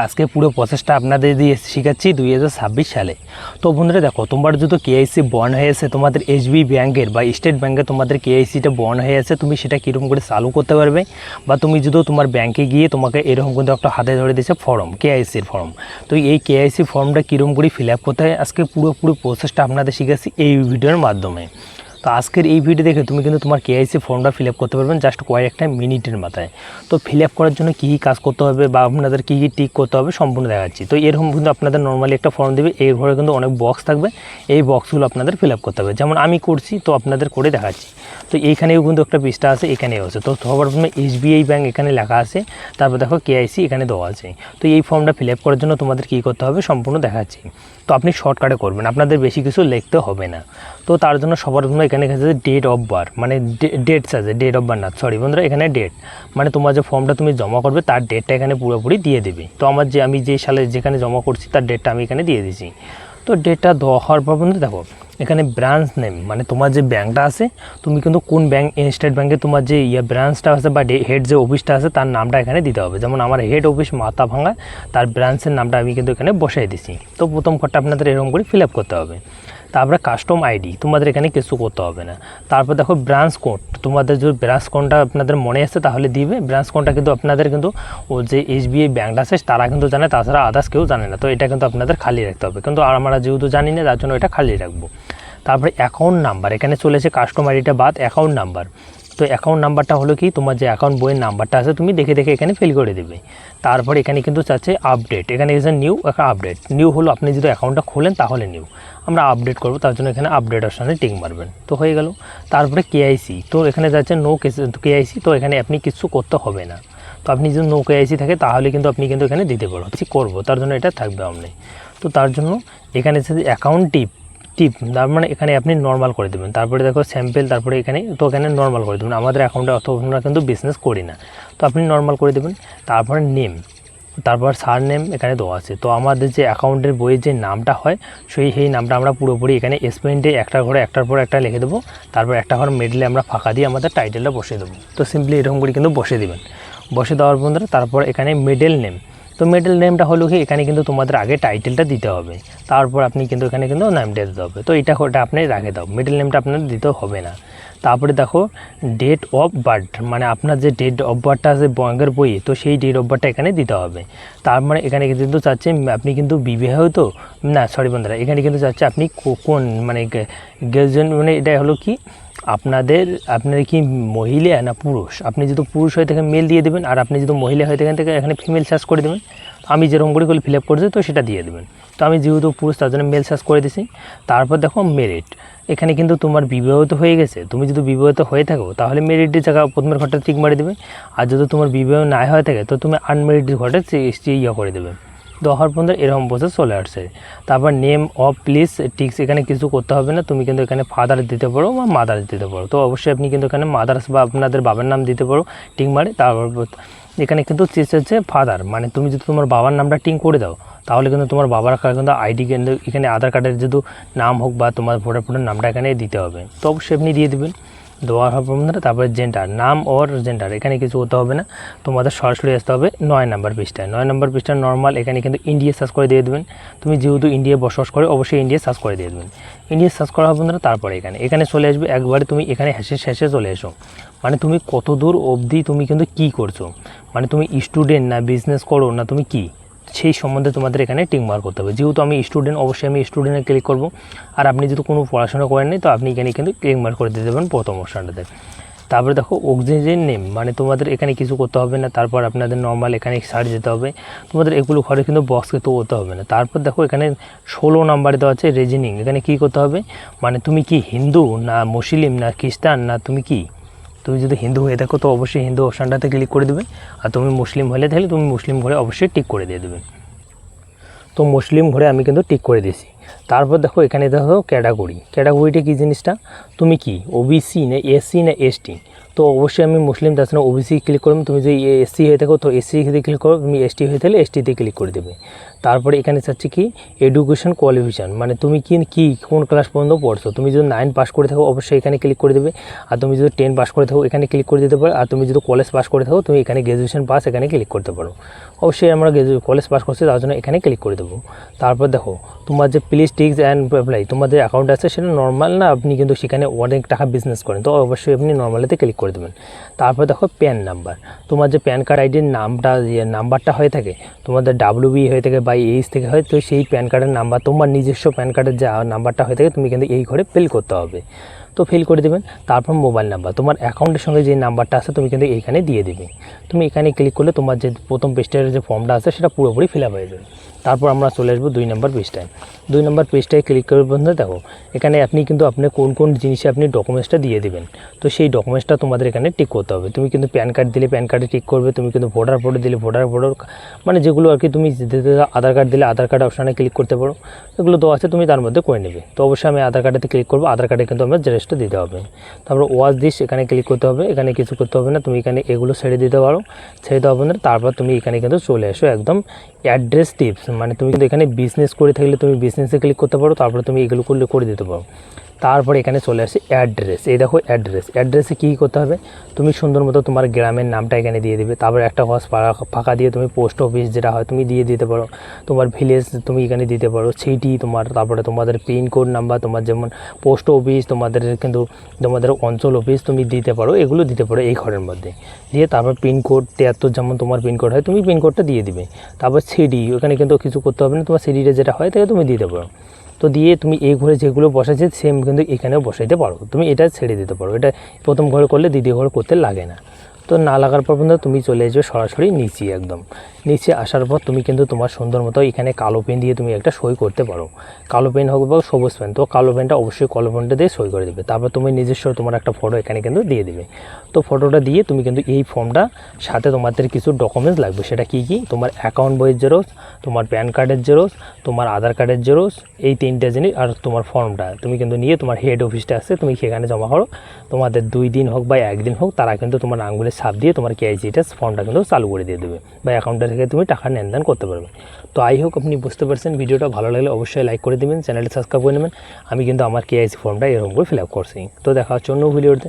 আজকে পুরো প্রসেসটা আপনাদের দিয়ে শেখাচ্ছি 2026 সালে। তো বন্ধুরা দেখো, তোমার যদি কেআইসি বন্ধ হয়ে আছে, তোমাদের এসবি ব্যাংকের বা স্টেট ব্যাংকে তোমাদের কেআইসিটা বন্ধ হয়ে আছে, তুমি সেটা কীরকম করে চালু করতে পারবে, বা তুমি যদি তোমার ব্যাংকে গিয়ে তোমাকে এরকম কিন্তু একটা হাতে ধরে দিয়েছে ফর্ম, কেআইসির ফর্ম। তো এই কেআইসি ফর্মটা কীরকম করে ফিল আপ করতে হয়, আজকে পুরো প্রসেসটা আপনাদের শিখাচ্ছি এই ভিডিওর মাধ্যমে। তো আজকের এই ভিডিও দেখে তুমি কিন্তু তোমার কেআইসি ফর্মটা ফিল আপ করতে পারবেন জাস্ট কয়েকটা মিনিটের মাথায়। তো ফিল আপ করার জন্য কী কাজ করতে হবে বা আপনাদের কী টিক করতে হবে সম্পূর্ণ দেখাচ্ছি। তো এরকম কিন্তু আপনাদের নর্মালি একটা ফর্ম দেবে, এর ঘরে কিন্তু অনেক বক্স থাকবে, এই বক্সগুলো আপনাদের ফিল আপ করতে হবে। যেমন আমি করছি, তো আপনাদের করে দেখাচ্ছি। তো এইখানেও কিন্তু একটা পৃষ্ঠা আছে, এখানেও আছে। তো সবার প্রথমে এসবিআই ব্যাংক এখানে লেখা আছে, তারপর দেখো কেআইসি এখানে দেওয়া আছে। তো এই ফর্মটা ফিল আপ করার জন্য তোমাদের কী করতে হবে সম্পূর্ণ দেখাচ্ছি। তো আপনি শর্টকাটে করবেন, আপনাদের বেশি কিছু লিখতে হবে না। তো তার জন্য সবার প্রথমে এখানে আছে ডেট অফ বার্থ, মানে ডেটস আছে, ডেট অফ বার্থ না, সরি বন্ধুরা, এখানে ডেট মানে তোমার যে ফর্মটা তুমি জমা করবে তার ডেটটা এখানে পুরোপুরি দিয়ে দেবে। তো আমি যে সালে যেখানে জমা করছি তার ডেটটা আমি এখানে দিয়ে দিয়েছি। তো ডেটটা দেওয়া হওয়ার পর বন্ধু দেখো এখানে ব্রাঞ্চ নেম, মানে তোমার যে ব্যাংকটা আছে, তুমি কিন্তু কোন ব্যাংক, স্টেট ব্যাংকে তোমার যে ব্রাঞ্চটা আছে বা হেড যে অফিসটা আছে তার নামটা এখানে দিতে হবে। যেমন আমার হেড অফিস মাথাভাঙা, তার ব্রাঞ্চের নামটা আমি কিন্তু এখানে বসাই দিছি। তো প্রথম ঘরটা আপনাদের এরকম করে ফিল আপ করতে হবে। তারপরে কাস্টম আইডি, তোমাদের এখানে কিছু করতে হবে না। তারপর দেখো ব্রাঞ্চ কোড, তোমাদের যদি ব্রাঞ্চ কোডটা আপনাদের মনে আসছে তাহলে দিবে। ব্রাঞ্চ কোডটা কিন্তু আপনাদের কিন্তু ও যে এসবিআই ব্যাংকটা আছে তারা কিন্তু জানে, তাছাড়া আদার্স কেউ জানে না। তো এটা কিন্তু আপনাদের খালি রাখতে হবে, কিন্তু আমরা যেহেতু জানি না তার জন্য এটা খালি রাখবো। তারপরে অ্যাকাউন্ট নাম্বার, এখানে চলেছে কাস্টম আইডিটা বাদ অ্যাকাউন্ট নাম্বার। তো অ্যাকাউন্ট নাম্বারটা হলো কি, তোমার যে অ্যাকাউন্ট বইয়ের নাম্বারটা আছে তুমি দেখে এখানে ফিল করে দেবে। তারপর এখানে কিন্তু চাচ্ছে আপডেট, এখানে এসে নিউ, একটা আপডেট। নিউ হলো আপনি যদি অ্যাকাউন্টটা খোলেন তাহলে নিউ, আমরা আপডেট করবো তার জন্য এখানে আপডেট অপশানে টিক মারবেন। তো হয়ে গেল। তারপরে কেআইসি, তো এখানে যাচ্ছে নো কেআইসি, তো এখানে আপনি কিছু করতে হবে না। তো আপনি যদি নো কেআইসি থাকে তাহলে কিন্তু আপনি কিন্তু এখানে দিতে পারো, কিছু করবো তার জন্য এটা থাকবে আপনি। তো তার জন্য এখানে যদি অ্যাকাউন্ট টিপ, তার মানে এখানে আপনি নর্মাল করে দেবেন। তারপরে দেখো স্যাম্পেল, তারপরে এখানে নর্মাল করে দেবেন। আমাদের অ্যাকাউন্টে অত আমরা কিন্তু বিজনেস করি না, তো আপনি নর্মাল করে দেবেন। তারপরে নেম, তারপর সার নেম এখানে দেওয়া আছে। তো আমাদের যে অ্যাকাউন্টের বইয়ের যে নামটা হয় সেই নামটা আমরা পুরোপুরি এখানে স্পেন্টে একটা ঘরে একটার পর একটা লিখে দেবো। তারপর একটা ঘর মিডলে আমরা ফাঁকা দিয়ে আমাদের টাইটেলটা বসিয়ে দেবো। তো সিম্পলি এরকম করে কিন্তু বসিয়ে দেবেন। বসে দেওয়ার বন্ধুরা তারপর এখানে মিডল নেম, তো মিডল নেমটা হলো কি, এখানে কিন্তু তোমাদের আগে টাইটেলটা দিতে হবে, তারপর আপনি কিন্তু এখানে কিন্তু নামটা দিতে হবে। তো এটা আপনি রাখে দাও, মিডল নেমটা আপনার দিতে হবে না। তারপরে দেখো ডেট অফ বার্থ, মানে আপনার যে ডেট অফ বার্থটা আছে ব্যাংকের বইয়ে, তো সেই ডেট অফ বার্থটা এখানে দিতে হবে। তার মানে এখানে কিন্তু চাচ্ছে আপনি কিন্তু বিবাহিত না, সরি বন্ধুরা, এখানে কিন্তু চাচ্ছে আপনি কোন মানে গ্রাজুয়েশন, মানে এটা হলো কি আপনার কি মহিলা না পুরুষ। আপনি যদি পুরুষ হয়ে থাকেন মেল দিয়ে দেবেন, আর আপনি যদি মহিলা হয়ে থাকেন এখানে ফিমেল সার্চ করে দেবেন। আমি যেরকম করে ফিল আপ করছি তো সেটা দিয়ে দেবেন। তো আমি যেহেতু পুরুষ তার জন্য মেল সার্চ করে দিছি। তারপর দেখো মেরিট, এখানে কিন্তু তোমার বিবাহিত হয়ে গেছে, তুমি যদি বিবাহিত হয়ে থাকো তাহলে মেরিটের জায়গা প্রথমের ঘরটা ঠিক মারি দেবে। আর যদি তোমার বিবাহ না হয়ে থাকে তো তুমি আনমেরিটের ঘরটা করে দেবে। দেওয়ার পর এরকম প্রসেস চলে আসছে। তারপর নেম অফ প্লিজ টিক্স, এখানে কিছু করতে হবে না, তুমি কিন্তু এখানে ফাদার দিতে পারো বা মাদার দিতে পারো। তো অবশ্যই আপনি কিন্তু এখানে মাদার্স বা আপনাদের বাবার নাম দিতে পারো টিক মারে। তারপর এখানে কিন্তু চেস হচ্ছে ফাদার, মানে তুমি যদি তোমার বাবার নামটা টিক করে দাও তাহলে কিন্তু তোমার বাবার কিন্তু আইডি কিন্তু এখানে আধার কার্ডের যদি নাম হোক বা তোমার ভোটার নামটা এখানে দিতে হবে। তো অবশ্যই আপনি দিয়ে দেবেন। দেওয়ার হওয়ার পর তারপরে জেন্ডার, নাম ওর জেন্ডার, এখানে কিছু করতে হবে না, তোমাদের সরাসরি আসতে হবে 9 নম্বর পৃষ্ঠায়। 9 নম্বর পৃষ্ঠায় নর্মাল, এখানে কিন্তু ইন্ডিয়া সার্চ করে দিয়ে দেবেন। তুমি যেহেতু ইন্ডিয়া বসবাস করে অবশ্যই ইন্ডিয়া সার্চ করে দিয়ে দেবেন। ইন্ডিয়া সার্চ করা হবে বন্ধুরা, তারপরে এখানে চলে আসবে একবারে, তুমি এখানে শেষে চলে এসো। মানে তুমি কত দূর অবধি তুমি কিন্তু কী করছো, মানে তুমি স্টুডেন্ট না বিজনেস করো না তুমি কী, সেই সম্বন্ধে তোমাদের এখানে টিক মার্ক করতে হবে। যেহেতু আমি স্টুডেন্ট, অবশ্যই আমি স্টুডেন্টে ক্লিক করব। আর আপনি যদি কোনো পড়াশোনা করেন নি তো আপনি এখানে কিন্তু ক্লিক মার্ক করে দিতে দেবেন প্রথম অপশানটাতে। তারপরে দেখো অক্সিজেন নেম, মানে তোমাদের এখানে কিছু করতে হবে না। তারপর আপনাদের নর্মাল এখানে সার্চ যেতে হবে, তোমাদের এগুলো ঘরে কিন্তু বক্স কিন্তু করতে হবে না। তারপর দেখো এখানে 16 নম্বরে দেওয়া আছে রিজনিং, এখানে কী করতে হবে, মানে তুমি কি হিন্দু না মুসলিম না খ্রিস্টান না তুমি কি। তুমি যদি হিন্দু হয়ে থাকো তো অবশ্যই হিন্দু অপশানটাতে ক্লিক করে দেবে। আর তুমি মুসলিম হলে তাহলে তুমি মুসলিম ঘরে অবশ্যই টিক করে দিয়ে দেবে। তো মুসলিম ঘরে আমি কিন্তু টিক করে দিয়েছি। তারপর দেখো এখানে দেখো ক্যাটাগরিটা কী জিনিসটা, তুমি কি ওবিসি না এসসি না এসটি। তো অবশ্যই আমি মুসলিম তাছাড়া ওবিসি ক্লিক করবে। তুমি যদি এসসি হয়ে থাকো তো এসসিতে ক্লিক করো, তুমি এসটি হয়ে থাকলে এসটিতে ক্লিক করে দেবে। তারপরে এখানে চাচ্ছি কি এডুকেশন কোয়ালিফিকেশান, মানে তুমি কোন ক্লাস পর্যন্ত পড়ছো। তুমি যদি 9 পাস করে থাকো অবশ্যই এখানে ক্লিক করে দেবে, আর তুমি যদি 10 পাস করে থাকো এখানে ক্লিক করে দিতে পারো, আর তুমি যদি কলেজ পাস করে থাকো তুমি এখানে গ্র্যাজুয়েশন পাস এখানে ক্লিক করতে পারো। অবশ্যই আমরা কলেজ পাস করছি তার জন্য এখানে ক্লিক করে দেবো। তারপর দেখো তোমার যে প্লিজ টিক্স অ্যান্ড অ্যাপ্লাই, তোমাদের অ্যাকাউন্ট আছে সেটা নর্মাল না, আপনি কিন্তু সেখানে অনেক টাকা বিজনেস করেন, তো অবশ্যই আপনি নর্মালিতে ক্লিক করে দেবেন। তারপর দেখো প্যান নাম্বার, তোমার যে প্যান কার্ড আইডির নাম্বারটা হয়ে থাকে, তোমাদের WB হয়ে থাকে বা এইচ থেকে হয়, তো সেই প্যান কার্ডের নাম্বার তোমার নিজস্ব প্যান কার্ডের যে নাম্বারটা হয়ে থাকে তুমি কিন্তু এই ঘরে ফিল করতে হবে, তো ফিল করে দেবেন। তারপর মোবাইল নাম্বার, তোমার অ্যাকাউন্টের সঙ্গে যে নাম্বারটা আছে তুমি কিন্তু এইখানে দিয়ে দেবে। তুমি এখানে ক্লিক করলে তোমার যে প্রথম পেজটার যে ফর্মটা আছে সেটা পুরোপুরি ফিল আপ হয়ে যাবে। তারপর আমরা চলে আসবো 2 নম্বর পেজটায়। 2 নম্বর পেজটায় ক্লিক করে বন্ধু দেখো এখানে আপনি কোন জিনিসে আপনি ডকুমেন্টসটা দিয়ে দেবেন, তো সেই ডকুমেন্টসটা তোমাদের এখানে টিক করতে হবে। তুমি কিন্তু প্যান কার্ড দিলে প্যান কার্ডে টিক করবে, তুমি কিন্তু ভোটার ফটো দিলে ভোটার ফটো, মানে যেগুলো আর কি তুমি আধার কার্ড দিলে আধার কার্ড অপশানে ক্লিক করতে পারো, এগুলো তো আছে তুমি তার মধ্যে করে নেবে। তো অবশ্যই আমি আধার কার্ডেতে ক্লিক করবো, আধার কার্ডে কিন্তু আমার জেরক্সটা দিতে হবে। তারপর ওয়াচ দিস এখানে ক্লিক করতে হবে, এখানে কিছু করতে হবে না, তুমি এখানে এগুলো ছেড়ে দিতে পারো, ছেড়ে দেওয়া বন্ধু। তারপর তুমি এখানে কিন্তু চলে আসো একদম অ্যাড্রেস টিপস, মানে তুমি কিন্তু এখানে বিজনেস করে থাকলে তুমি বিজনেসে ক্লিক করতে পারো, তারপরে তুমি এগুলো করে দিতে পারো। তারপরে এখানে চলে আসে অ্যাড্রেস, এই দেখো অ্যাড্রেসে কী করতে হবে, তুমি সুন্দর মতো তোমার গ্রামের নামটা এখানে দিয়ে দেবে, তারপর একটা ঘর ফাঁকা দিয়ে তুমি পোস্ট অফিস যেটা হয় তুমি দিয়ে দিতে পারো, তোমার ভিলেজ তুমি এখানে দিতে পারো, সিটি তোমার, তারপরে তোমাদের পিনকোড নাম্বার, তোমার যেমন পোস্ট অফিস তোমাদের কিন্তু তোমাদের অঞ্চল অফিস তুমি দিতে পারো, এগুলো দিতে পারো এই ঘরের মধ্যে দিয়ে। তারপর পিনকোড 73 যেমন তোমার পিনকোড হয় তুমি পিনকোডটা দিয়ে দিবে। তারপর সিডি, ওখানে কিন্তু কিছু করতে হবে না, তোমার সিডিটা যেটা হয় তাকে তুমি দিতে পারো। তো দিয়ে তুমি এই ঘরে যেগুলো বসাইছে সেম কিন্তু এখানেও বসাইতে পারো, তুমি এটা ছেড়ে দিতে পারো, এটা প্রথম ঘরে করলে দ্বিতীয় ঘরে করতে লাগে না। তো না লাগার পর পর্যন্ত তুমি চলে আসবে সরাসরি নিচে, একদম নিচে আসার পর তুমি কিন্তু তোমার সুন্দর মতো এখানে কালো পেন দিয়ে তুমি একটা সই করতে পারো, কালো পেন হোক বা সবুজ পেন, তো কালো পেনটা অবশ্যই কালো পেনটা দিয়ে সই করে দেবে। তারপর তুমি নিজস্ব তোমার একটা ফটো এখানে কিন্তু দিয়ে দেবে। তো ফটোটা দিয়ে তুমি কিন্তু এই ফর্মটা সাথে তোমাদের কিছু ডকুমেন্টস লাগবে, সেটা কী তোমার অ্যাকাউন্ট বইয়ের জেরক্স, তোমার প্যান কার্ডের জেরক্স, তোমার আধার কার্ডের জেরক্স, এই 3টা জিনিস, আর তোমার ফর্মটা তুমি কিন্তু নিয়ে তোমার হেড অফিসটা আছে তুমি সেখানে জমা করো। তোমাদের 2 দিন হোক বা 1 দিন হোক তারা কিন্তু তোমার আঙুলের ছাপ দিয়ে তোমার কেআইসিটা ফর্মটা কিন্তু চালু করে দিয়ে দেবে, বা অ্যাকাউন্টটা থেকে তুমি টাকা লেনদেন করতে পারবে। তো আই হোক আপনি বুঝতে পারছেন, ভিডিওটা ভালো লাগলে অবশ্যই লাইক করে দেবেন, চ্যানেলটা সাবস্ক্রাইব করে নেবেন। আমি কিন্তু আমার কেআইসি ফর্মটা এরকম করে ফিল আপ করছি। তো দেখা হচ্ছে অন্য ভিডিওতে।